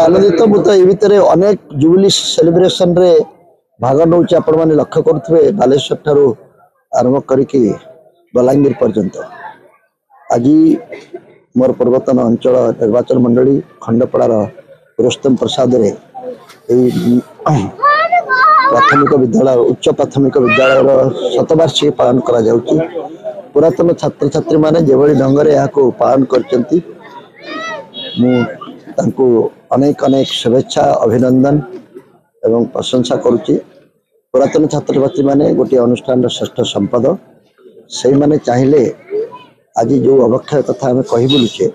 आनंदित मुझे ये भितर अनेक जुबली सेलिब्रेशन रे भाग नौ आपण मैंने लक्ष्य करुवे बालेश्वर ठारू आरंभ करिकी बलांगीर पर्यंत आज मोर पूर्वतन अंचल निर्वाचन मंडली खंडपड़ार पुरुषोत्तम प्रसाद रे प्राथमिक विद्यालय उच्च प्राथमिक विद्यालय शतवार्षिकी पालन करा जाउची। पुरातन छात्र छात्री माने जेभली ढंग रे याको पालन करचंती तांको अनेक अनेक शुभेच्छा अभिनंदन एवं प्रशंसा करुच्ची। पुरातन छात्र छात्री माने गोटे अनुष्ठान श्रेष्ठ संपद से माने चाहिए आज जो अवक्षय कथा आम कही बुलुचे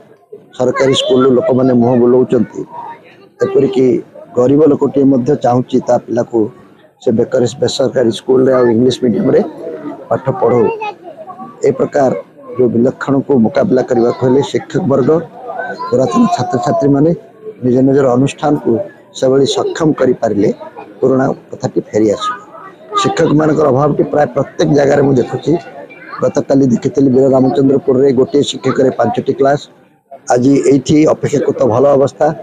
सरकारी स्कूल लोक मैंने मुह बुलाऊँच एपरिक गरीब लोकटे चाहूँगी ता पिला को से बेसरकारी स्कूल रे इंग्लिश मीडियम रे पाठ पढ़ो। ए प्रकार जो विलक्षण को मुकाबला करने को हेले शिक्षक वर्ग पुरातन छात्र छात्री माने निज निजर अनुष्ठान को से सक्षम कर पारे पुराणा कथाटी फेरी आस। शिक्षक मान अभाव प्राय प्रत्येक जगार मुझे देखुची। गत काली देखी वीर रामचंद्रपुर रे गोटे शिक्षक 5टी क्लास आज ये अपेक्षाकृत भल अवस्था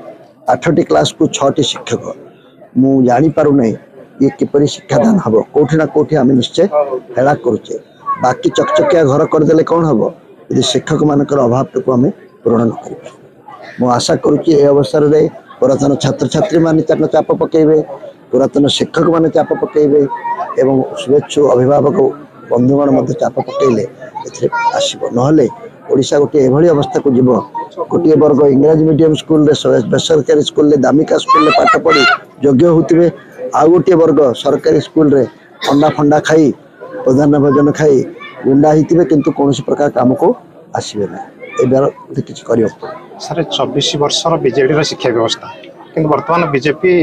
8टी क्लास को 6टी शिक्षक मु जानी पारु नहीं ये किपरि शिक्षादान हम कौटी ना कौटी आम निश्चय हेला करुचे। बाकी चकचकिया घर करदे कौन हम यदि शिक्षक मान अभाव को आम पूरण कर मु आशा करुच्ची ए अवसर रे पुरातन छात्र छात्री मान चाप पकेबे पुरातन शिक्षक मान चाप पकेबे एवं शुभेच्छु अभिभावक बंधुगण चाप पकेले आसब नहले ओडिशा गोटे एभली अवस्था को जीव गोटे वर्ग इंग्राजी मीडियम स्कूल रे बेसरकारी स्कूल रे दामिका स्कूल रे पाठ पढ़ी योग्य होते आउ गोटे वर्ग सरकारी स्कूल रे अंडा फंडा खाई प्रधान भोजन खाई गुंडा होते किंतु कौन प्रकार काम को आसबे ना ए किसी कर सर 24 वर्षर बीजेडी शिक्षा व्यवस्था किंतु वर्तमान बीजेपी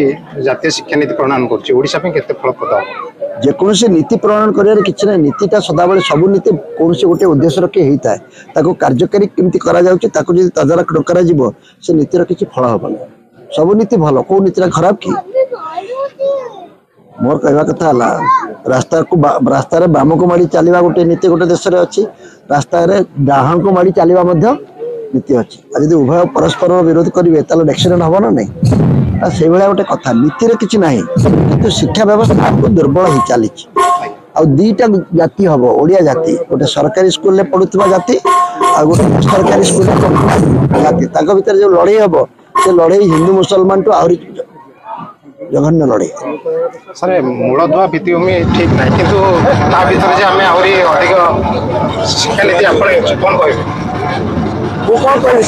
जातीय शिक्षा नीति प्रणयन करते फलप्रद जेकोसी नीति प्रणयन कर कि नीतिटा सदाबले सब नीति कौन से गोटे उद्देश्य रखी होता है कार्यकारी केमती करा तदारख न करा से नीतिर किसी फल हम सब नीति भल कौ नीति खराब कि मोर कहवा कथा रास्तार बाम को माड़ी चलवा गोटे नीति गोटे देश में अच्छी रास्तार डाहन को माड़ी चलवा नीति अच्छी आज उभय परस्पर विरोध करेंगे एक्सीडेंट हम ना नहीं से भाया गोटे कथा नीति किसी ना कि शिक्षा व्यवस्था हमको दुर्बल हो चली आ दीटा जाति हम ओडिया जाति गोटे सरकारी स्कूल में पढ़ुवा जाति आ गोटे सरकारी स्कूल जाति भितर जो लड़े हम से लड़े हिंदू मुसलमान टू आहरी जघन्य लड़े सर मूलदुआ भित्तिभूमि ठीक ना किंतु ता भीतर जे हमें आहरी अधिक शिक्षा नीति आपण कौन कहबे वो कौन कहबे